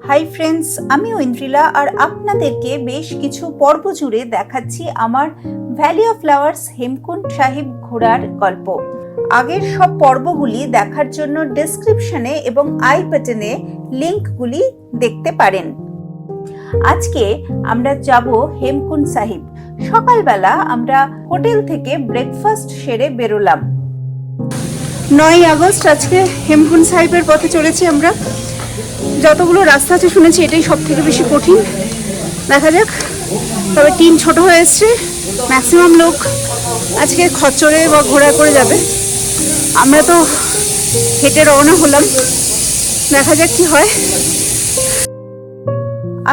Hi friends, আমি ঐন্দ্রিলা আর আপনাদেরকে বেশ কিছু পর্ব জুড়ে দেখাচ্ছি আমার valley of flowers Hemkund Sahib ঘোরার গল্প। আগের সব পর্বগুলি দেখার জন্য ডেসক্রিপশনে এবং আই বাটনে লিঙ্কগুলি দেখতে পারেন। আজকে আমরা যাব হেমকুণ্ড সাহিব। সকালবেলা আমরা হোটেল থেকে ব্রেকফাস্ট সেরে বেরোলাম। 9ই আগস্ট আজকে হেমকুণ্ড সাহিবের পথে চলেছি আমরা। যতগুলো রাস্তা আছে শুনেছি এটাই সব থেকে বেশি কঠিন। দেখা যাক, তবে টিম ছোট হয়ে এসছে, ম্যাক্সিমাম লোক আজকে খচ্চরে বা ঘোড়া করে যাবে। আমরা তো হেঁটে রওনা হলাম, দেখা যাক কি হয়।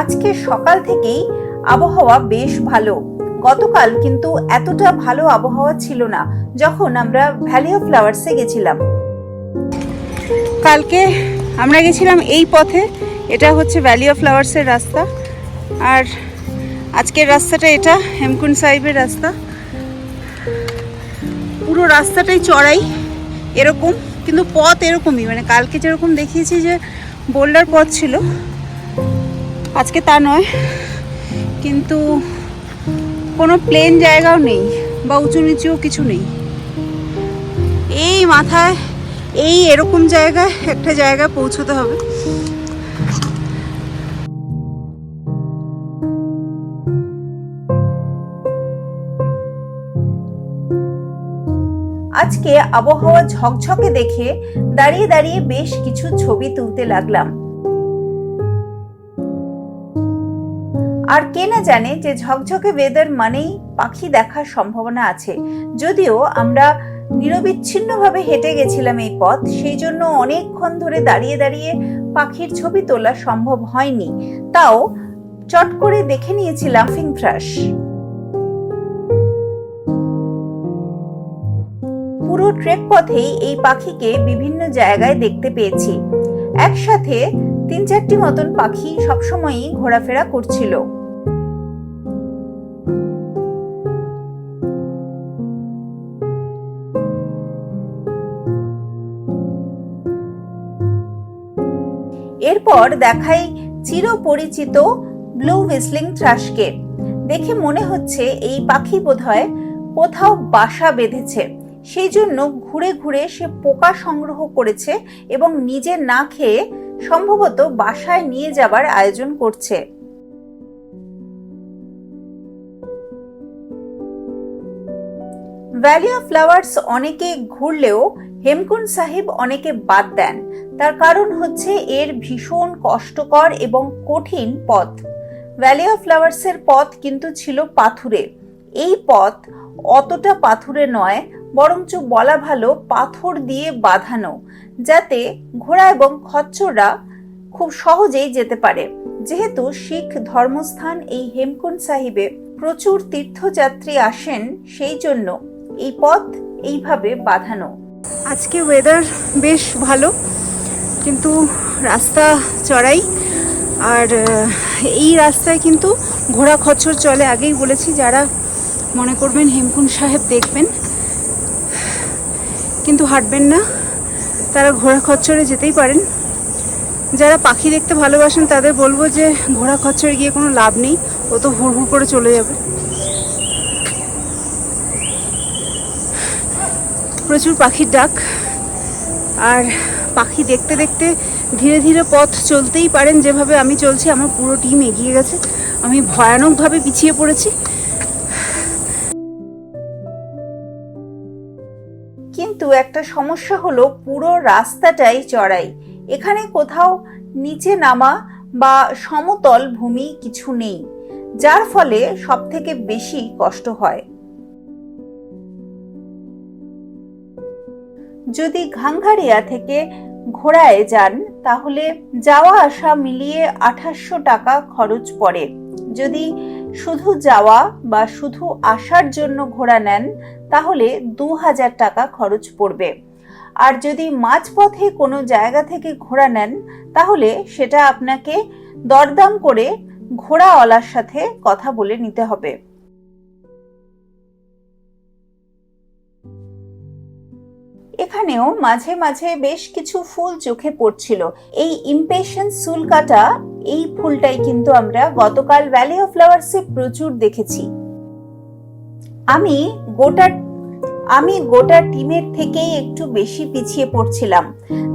আজকে সকাল থেকেই আবহাওয়া বেশ ভালো। গতকাল কিন্তু এতটা ভালো আবহাওয়া ছিল না যখন আমরা ভ্যালি অফ ফ্লাওয়ার্সে গেছিলাম। কালকে আমরা গেছিলাম এই পথে, এটা হচ্ছে ভ্যালি অফ ফ্লাওয়ার্সের রাস্তা, আর আজকের রাস্তাটা এটা হেমকুণ্ড সাহিবের রাস্তা। পুরো রাস্তাটাই চড়াই এরকম, কিন্তু পথ এরকমই, মানে কালকে যেরকম দেখিয়েছি যে বোল্ডার পথ ছিল, আজকে তা নয়। কিন্তু কোনো প্লেন জায়গাও নেই বা উঁচু নিচুও কিছু নেই। এই মাথায় এই এরকম জায়গায় একটা জায়গায় পৌঁছতে হবে। আজকে আবহাওয়া ঝকঝকে দেখে দাঁড়িয়ে দাঁড়িয়ে বেশ কিছু ছবি তুলতে লাগলাম। আর কে না জানে যে ঝকঝকে ওয়েদার মানেই পাখি দেখার সম্ভাবনা আছে। যদিও আমরা নিরবিচ্ছিন্নভাবে হেঁটে গেছিলাম এই পথ, সেই জন্য অনেকক্ষণ ধরে দাঁড়িয়ে দাঁড়িয়ে পাখির ছবি তোলা সম্ভব হয়নি। তাও চট করে দেখে নিয়েছিলাম লাফিং থ্রাশ। পুরো ট্রেক পথেই এই পাখিকে বিভিন্ন জায়গায় দেখতে পেয়েছি। একসাথে 3-4টি মতন পাখি সবসময়ই ঘোরাফেরা করছিল। এরপর দেখাই চিরপরিচিত ব্লু হুইসলিং থ্রাশকে। দেখে মনে হচ্ছে এই পাখি বোধহয় কোথাও বাসা বেঁধেছে, সেই জন্য ঘুরে ঘুরে সে পোকা সংগ্রহ করেছে এবং নিজে না খেয়ে সম্ভবত বাসায় নিয়ে যাবার আয়োজন করছে। ভ্যালি অফ ফ্লাওয়ার্স অনেকে ঘুরলেও হেমকুণ্ড সাহিব অনেকে বাদ দেন। তার কারণ হচ্ছে এর ভীষণ কষ্টকর এবং কঠিন পথ। ভ্যালি অফ ফ্লাওয়ার্সের পথ কিন্তু ছিল পাথুরে। এই পথ অতটা পাথুরে নয়, বরঞ্চ বলা ভালো পাথর দিয়ে বাঁধানো, যাতে ঘোড়া এবং খচ্চররা খুব সহজেই যেতে পারে। যেহেতু শিখ ধর্মস্থান এই হেমকুণ্ড সাহিবে প্রচুর তীর্থযাত্রী আসেন, সেই জন্য এই পথ এইভাবে বাঁধানো। আজকে ওয়েদার বেশ ভালো, কিন্তু রাস্তা চড়াই, আর এই রাস্তায় কিন্তু ঘোড়া খচ্চর চলে। আগেই বলেছি, যারা মনে করবেন হেমকুণ্ড সাহেব দেখবেন কিন্তু হাঁটবেন না, তারা ঘোড়া খচ্চরে যেতেই পারেন। যারা পাখি দেখতে ভালোবাসেন তাদের বলবো যে ঘোড়া খচ্চরে গিয়ে কোনো লাভ নেই, ও তো হুড় হুড় করে চলে যাবে। প্রচুর পাখির ডাক, আর পাখি দেখতে দেখতে ধীরে ধীরে পথ চলতেই পারেন। যেভাবে আমি চলছি, আমার পুরো টিম এগিয়ে গেছে, আমি ভয়ানকভাবে পিছিয়ে পড়েছি। কিন্তু একটা সমস্যা হলো পুরো রাস্তাটাই চড়াই। এখানে কোথাও নিচে নামা বা সমতল ভূমি কিছু নেই, যার ফলে সব থেকে বেশি কষ্ট হয়। যদি ঘাঙ্গারিয়া থেকে ঘোড়ায় যান তাহলে যাওয়া আসা মিলিয়ে 2800 টাকা খরচ পড়ে। যদি শুধু যাওয়া বা শুধু আসার জন্য ঘোড়া নেন তাহলে 2000 টাকা খরচ পড়বে। আর যদি মাঝপথে কোনো জায়গা থেকে ঘোড়া নেন তাহলে সেটা আপনাকে দরদাম করে ঘোড়াওয়ালার সাথে কথা বলে নিতে হবে। এখানেও মাঝে মাঝে বেশ কিছু ফুল চোখে পড়ছিল। এই ইমপেশেন্স সুলকাটা, এই ফুলটাই কিন্তু আমরা গতকাল ভ্যালি অফ ফ্লাওয়ার্সে প্রচুর দেখেছি। আমি গোটা টিমের থেকেই একটু বেশি পিছিয়ে পড়ছিলাম।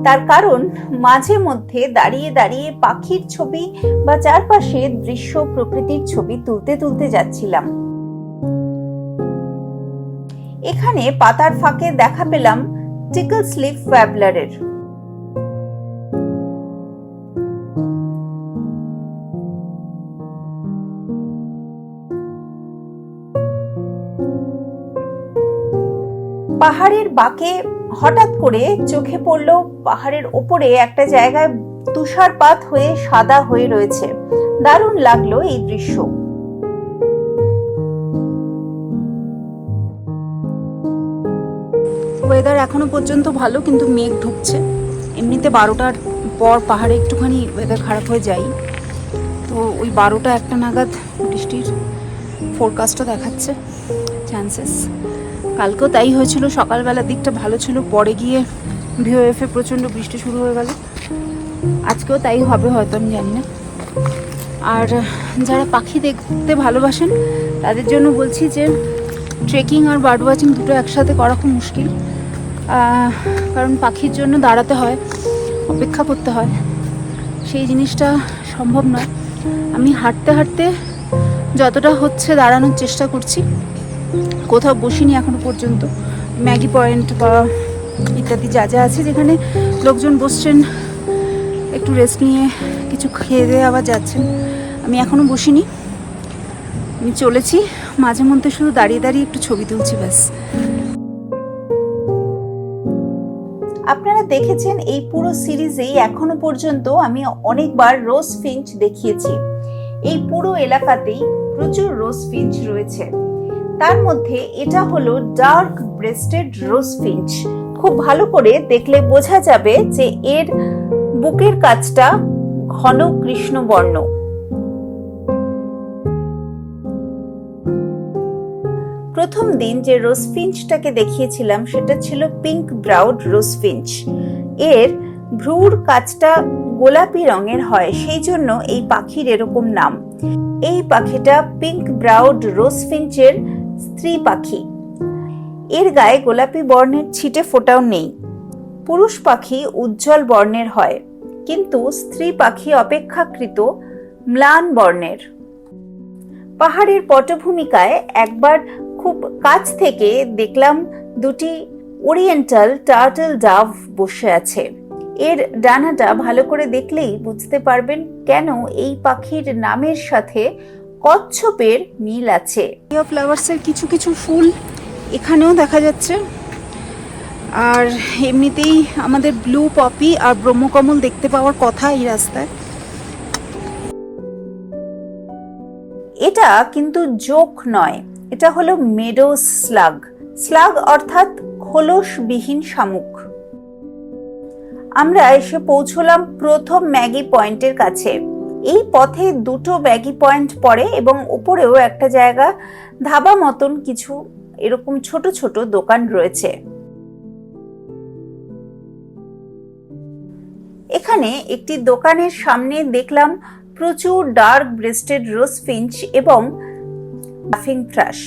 তার কারণ মাঝে মধ্যে দাঁড়িয়ে দাঁড়িয়ে পাখির ছবি বা চারপাশে দৃশ্য প্রকৃতির ছবি তুলতে তুলতে যাচ্ছিলাম। এখানে পাতার ফাঁকে দেখা পেলাম টিকল স্লিপ ওয়াবলারের। পাহাড়ের বাঁকে হঠাৎ করে চোখে পড়ল পাহাড়ের ওপরে একটা জায়গায় তুষারপাত হয়ে সাদা হয়ে রয়েছে। দারুণ লাগলো এই দৃশ্য। ওয়েদার এখনো পর্যন্ত ভালো, কিন্তু মেঘ ঢুকছে। এমনিতে 12টার পর পাহাড়ে একটুখানি ওয়েদার খারাপ হয়ে যায়, তো ওই 12টা 1টা নাগাদ বৃষ্টির ফোরকাস্টও দেখাচ্ছে চান্সেস। কালকেও তাই হয়েছিল, সকালবেলার দিকটা ভালো ছিল, পরে গিয়ে ভিওএফে প্রচণ্ড বৃষ্টি শুরু হয়ে গেল। আজকেও তাই হবে হয়তো, আমি জানি না। আর যারা পাখি দেখতে ভালোবাসেন তাদের জন্য বলছি যে ট্রেকিং আর বার্ড ওয়াচিং দুটো একসাথে করা খুব মুশকিল, কারণ পাখির জন্য দাঁড়াতে হয়, অপেক্ষা করতে হয়, সেই জিনিসটা সম্ভব নয়। আমি হাঁটতে হাঁটতে যতটা হচ্ছে দাঁড়ানোর চেষ্টা করছি, কোথাও বসিনি এখনো পর্যন্ত। ম্যাগি পয়েন্ট বা ইত্যাদি যা যা আছে যেখানে লোকজন বসছেন, একটু রেস্ট নিয়ে কিছু খেয়ে দিয়ে আবার যাচ্ছেন, আমি এখনো বসিনি। আমি চলেছি, মাঝে মধ্যে শুধু দাঁড়িয়ে দাঁড়িয়ে একটু ছবি তুলছি ব্যাস। আপনারা দেখেছেন এই পুরো সিরিজেই এখনো পর্যন্ত আমি অনেকবার রোজ ফিঞ্চ দেখিয়েছি। এই পুরো এলাকাতেই প্রচুর রোজ ফিঞ্চ রয়েছে। তার মধ্যে এটা হলো ডার্ক ব্রেস্টেড রোজ ফিঞ্চ। খুব ভালো করে দেখলে বোঝা যাবে যে এর বুকের কাছটা ঘন কৃষ্ণবর্ণ। প্রথম দিন যে রোজ ফিঞ্চটাকে দেখিয়েছিলাম সেটা ছিল পিঙ্ক ব্রাউড রোজ ফিঞ্চ। এর ভ্রুর কাছটা গোলাপি রঙের হয়, সেই জন্য এই পাখির এরকম নাম। এই পাখিটা পিঙ্ক ব্রাউড রোজ ফিঞ্চের স্ত্রী পাখি। এর গায়ে গোলাপি বর্ণের ছিটে ফোঁটাও নেই। পুরুষ পাখি উজ্জ্বল বর্ণের হয়, কিন্তু স্ত্রী পাখি অপেক্ষাকৃত ম্লান বর্ণের। পাহাড়ের পটভূমিকায় একবার খুব কাছ থেকে দেখলাম দুটি ওরিয়েন্টাল টার্টল ডাভ বসে আছে। এর ডানাটা ভালো করে দেখলেই বুঝতে পারবেন কেন এই পাখির নামের সাথে কচ্ছপের মিল আছে। ফ্লাওয়ার্সের কিছু কিছু ফুল এখানেও দেখা যাচ্ছে, আর এমনিতেই আমাদের ব্লু পপি আর ব্রহ্মকমল দেখতে পাওয়ার কথা এই রাস্তায়। এটা কিন্তু জোক নয়, এটা হলো মেডো স্লাগ। স্লাগ অর্থাৎ খোলসবিহীন শামুক। আমরা এসে পৌঁছলাম প্রথম ম্যাগি পয়েন্টের কাছে। এই পথে দুটো ম্যাগি পয়েন্ট পড়ে এবং উপরেও একটা জায়গা ধাবা মতন কিছু এরকম ছোট ছোট দোকান রয়েছে। এখানে একটি দোকানের সামনে দেখলাম প্রচুর ডার্ক ব্রেস্টেড রোজ ফিঞ্চ এবং লাফিং থ্রাশ।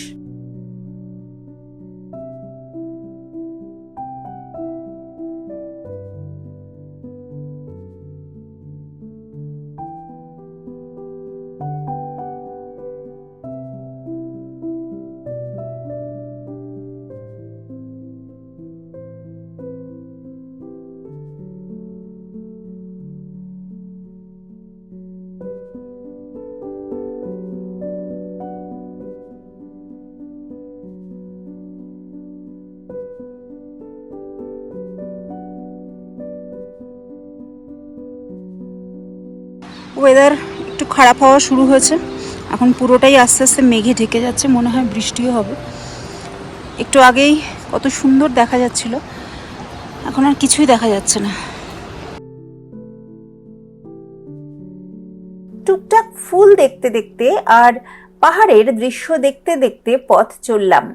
ওয়েদার একটু খারাপ হওয়া শুরু হয়েছে, এখন পুরোটাই আস্তে আস্তে মেঘে ঢেকে যাচ্ছে, মনে হয় বৃষ্টিও হবে। একটু আগেই কত সুন্দর দেখা যাচ্ছিল, এখন আর কিছুই দেখা যাচ্ছে না। টুকটাক ফুল দেখতে দেখতে আর পাহাড়ের দৃশ্য দেখতে দেখতে পথ চললাম।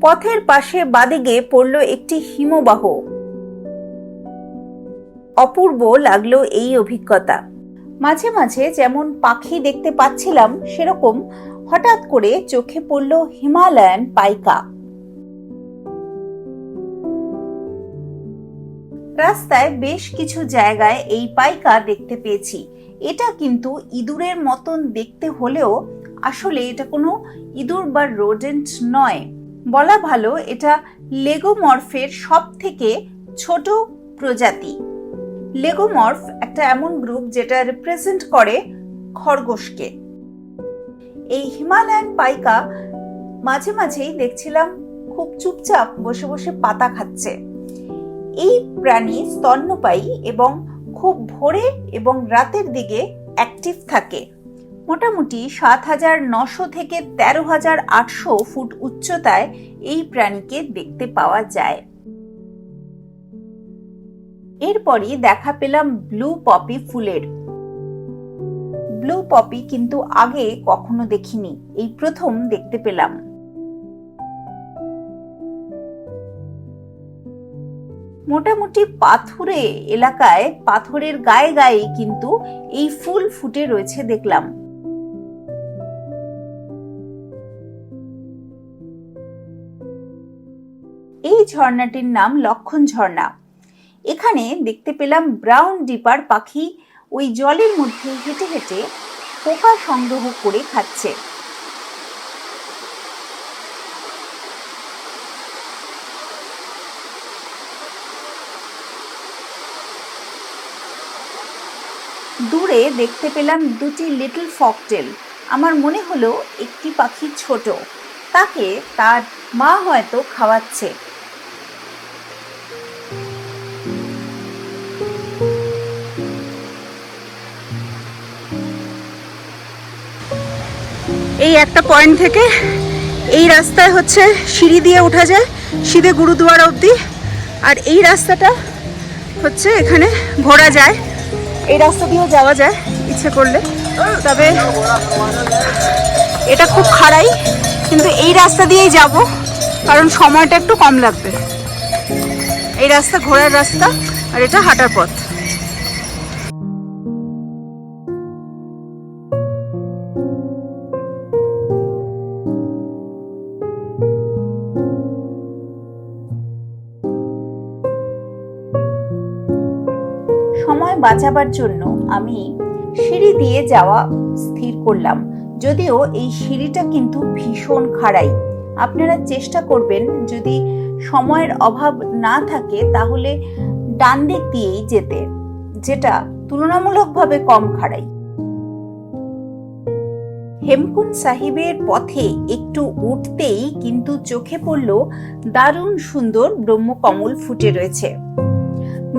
পথের পাশে বাদিকে পড়ল একটি হিমবাহ। অপূর্ব লাগলো এই অভিজ্ঞতা। মাঝে মাঝে যেমন পাখি দেখতে পাচ্ছিলাম, সেরকম হঠাৎ করে চোখে পড়ল হিমালয়ান পাইকা। রাস্তায় বেশ কিছু জায়গায় এই পাইকা দেখতে পেয়েছি। এটা কিন্তু ইঁদুরের মতন দেখতে হলেও আসলে এটা কোনো ইঁদুর বা রোডেন্ট নয়, বলা ভালো এটা লেগোমর্ফের সব থেকে ছোট প্রজাতি। লেগোমর্ফ একটা এমন গ্রুপ যেটা রিপ্রেজেন্ট করে খরগোশকে। এই হিমালয়ান পাইকা মাঝে মাঝেই দেখছিলাম খুব চুপচাপ বসে বসে পাতা খাচ্ছে। এই প্রাণী স্তন্যপায়ী এবং খুব ভোরে এবং রাতের দিকে অ্যাক্টিভ থাকে। মোটামুটি ৭,৯০০ থেকে ১৩,৮০০ ফুট উচ্চতায় এই প্রাণীকে দেখতে পাওয়া যায়। এরপরই দেখা পেলাম ব্লু পপি ফুলের। ব্লু পপি কিন্তু আগে কখনো দেখিনি, এই প্রথম দেখতে পেলাম। মোটামুটি পাথুরে এলাকায় পাথরের গায়ে গায়ে কিন্তু এই ফুল ফুটে রয়েছে দেখলাম। এই ঝর্ণাটির নাম লক্ষণ ঝর্ণা। এখানে দেখতে পেলাম ব্রাউন ডিপার পাখি ওই জলের মধ্যে হেঁটে হেঁটে পোকা সংগ্রহ করে খাচ্ছে। দূরে দেখতে পেলাম দুটি লিটল ফকটেল। আমার মনে হলো একটি পাখি ছোট, তাকে তার মা হয়তো খাওয়াচ্ছে। এই একটা পয়েন্ট থেকে এই রাস্তায় হচ্ছে সিঁড়ি দিয়ে ওঠা যায় সিধে গুরুদুয়ারা অবধি, আর এই রাস্তাটা হচ্ছে এখানে ঘোরা যায়। এই রাস্তা দিয়েও যাওয়া যায় ইচ্ছে করলে, তবে এটা খুব খাড়াই, কিন্তু এই রাস্তা দিয়েই যাব কারণ সময়টা একটু কম লাগবে। এই রাস্তা ঘোরার রাস্তা আর এটা হাঁটার পথ। সময় বাঁচাবার জন্য আমি সিঁড়ি দিয়ে যাওয়া স্থির করলাম, যদিও এই সিঁড়িটা কিন্তু ভীষণ খাড়াই। আপনারা চেষ্টা করবেন যদি সময়ের অভাব না থাকে তাহলে ডান দিক দিয়েই যেতে, যেটা তুলনামূলকভাবে কম খাড়াই। হেমকুণ্ড সাহিবের পথে একটু উঠতেই কিন্তু চোখে পড়ল দারুণ সুন্দর ব্রহ্মকমল ফুটে রয়েছে।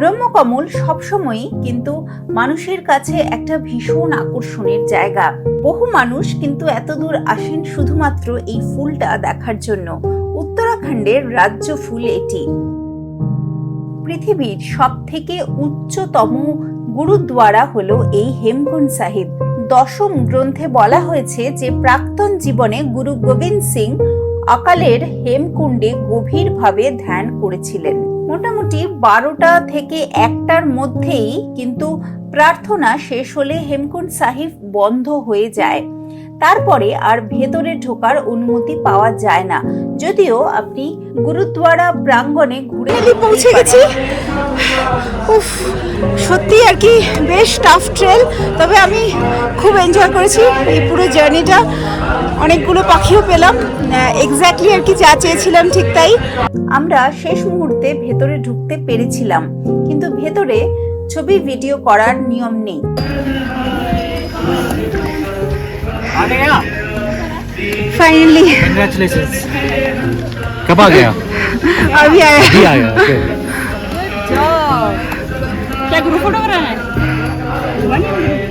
ব্রহ্মকমল সবসময় কিন্তু মানুষের কাছে একটা ভীষণ আকর্ষণের জায়গা। বহু মানুষ কিন্তু এত দূর আসেন শুধুমাত্র এই ফুলটা দেখার জন্য। উত্তরাখণ্ডের রাজ্য ফুল এটি। পৃথিবীর সব থেকে উচ্চতম গুরুদ্বারা হলো এই হেমকুণ্ড সাহিব। দশম গ্রন্থে বলা হয়েছে যে প্রাক্তন জীবনে গুরু গোবিন্দ সিং অকালের হেমকুণ্ডে গভীরভাবে ধ্যান করেছিলেন। মোটামুটি 12টা থেকে 1টার মধ্যেই কিন্তু প্রার্থনা শেষ হলে হেমকুণ্ড সাহিব বন্ধ হয়ে যায়। তারপরে আর ভেতরে ঢোকার অনুমতি পাওয়া যায় না, যদিও আপনি গুরুদ্বারা প্রাঙ্গণে ঘুরে পৌঁছে গেছি। সত্যি আর কি বেশ টাফ ট্রেল, তবে আমি খুব এনজয় করেছি এই পুরো জার্নিটা। অনেকগুলো পাখিও পেলাম, এক্স্যাক্টলি আর কি যা চেয়েছিলাম ঠিক তাই। আমরা শেষ মুহূর্তে ভেতরে ঢুকতে পেরেছিলাম, কিন্তু ভেতরে ছবি ভিডিও করার নিয়ম নেই। Finally congratulations. कब आ गया? अभी आया। अभी आया। ओके। क्या ग्रुप फोटो करा है?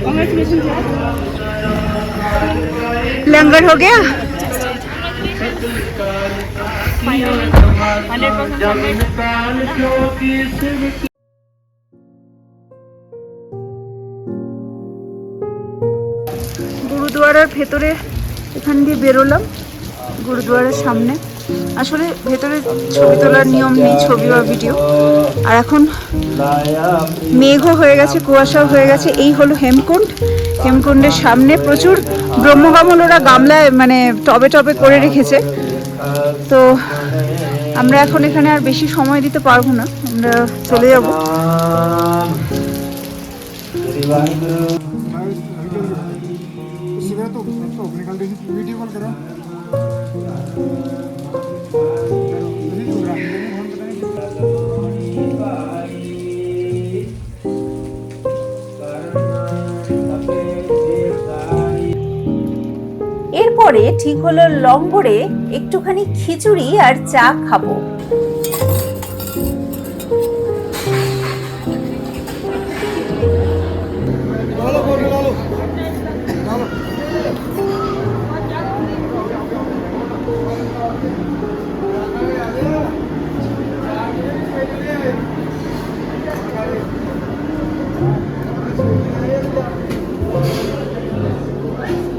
कंग्रेचुलेशंस। लंगर हो गया? 100%। গুরুদুয়ারার ভেতরে এখান দিয়ে বেরোলাম, গুরুদুয়ারার সামনে আসলে ভেতরে ছবি তোলার নিয়ম নেই, ছবি বা ভিডিও। আর এখন মেঘও হয়ে গেছে, কুয়াশাও হয়ে গেছে। এই হলো হেমকুণ্ড। হেমকুণ্ডের সামনে প্রচুর ব্রহ্মকমল ওরা গামলায় মানে টবে টবে করে রেখেছে। তো আমরা এখন এখানে আর বেশি সময় দিতে পারবো না, আমরা চলে যাব। এরপরে ঠিক হলো লঙ্গরে একটুখানি খিচুড়ি আর চা খাবো।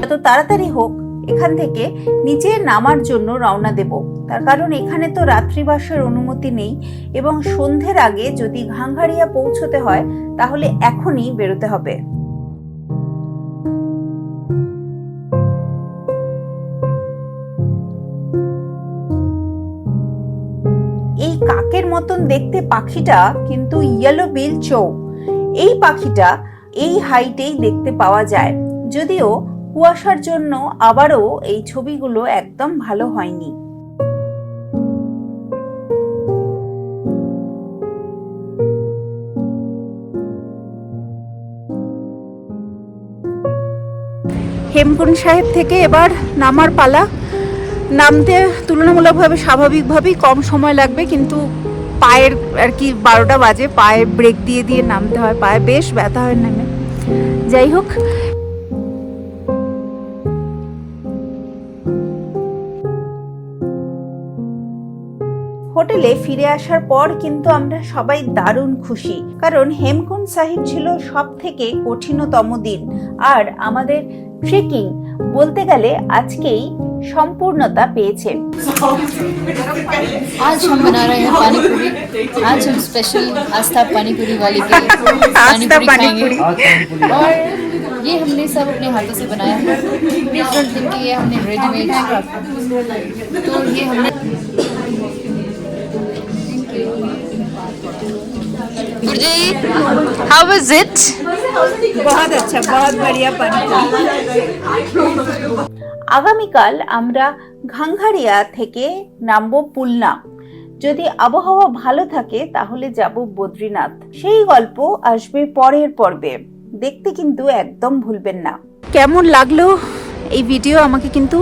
এত তাড়াতাড়ি হোক এখান থেকে নিচে নামার জন্য রওনা দেব। তার কারণ এখানে তো রাত্রিবাসের অনুমতি নেই এবং সন্ধ্যের আগে যদি ঘাঙ্গারিয়া পৌঁছতে হয় তাহলে এখনই বেরোতে হবে। এই কাকের মতন দেখতে পাখিটা কিন্তু ইয়েলো বিল চৌ। এই পাখিটা এই হাইটেই দেখতে পাওয়া যায়, যদিও কুয়াশার জন্য আবারও এই ছবিগুলো একদম ভালো হয়নি। হেমকুণ্ড সাহেব থেকে এবার নামার পালা। নামতে তুলনামূলকভাবে স্বাভাবিকভাবেই কম সময় লাগবে, কিন্তু পায়ের আর কি 12টা বাজে, পায়ে ব্রেক দিয়ে দিয়ে নামতে হয়, পায়ে বেশ ব্যথা হয় নেমে। যাই হোক, হোটেলে ফিরে আসার পর কিন্তু আমরা সবাই দারুণ খুশি, কারণ হেমকুণ্ড সাহিব ছিল সব থেকে কঠিনতম দিন। আর আমাদের ট্রেকিং বলতে গেলে আজকেই সম্পূর্ণতা পেয়েছে। आज हम बना रहे हैं पानी पूरी। आज हम स्पेशल आस्था पानी पूरी वाले के लिए पानी पूरी खाएंगे। और ये हमने सब अपने हाथों से बनाया है। डिफरेंट दिन के ये हमने रेडीमेड, तो ये हमने गुरजी, हाउ वाज इट? बहुत अच्छा, बहुत बढ़िया पानी। আগামীকাল আমরা ঘাঙ্গারিয়া থেকে নামবো পুলনা। যদি আবহাওয়া ভালো থাকে তাহলে যাব বদ্রীনাথ। সেই গল্প আসবে পরের পর্বে, দেখতে কিন্তু একদম ভুলবেন না। কেমন লাগলো এই ভিডিও আমাকে কিন্তু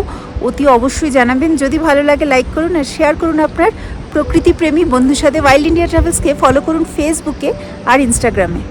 অতি অবশ্যই জানাবেন। যদি ভালো লাগে লাইক করুন আর শেয়ার করুন আপনার প্রকৃতিপ্রেমী বন্ধুর সাথে। ওয়াইল্ড ইন্ডিয়া ট্রাভেলসকে ফলো করুন ফেসবুকে আর ইনস্টাগ্রামে।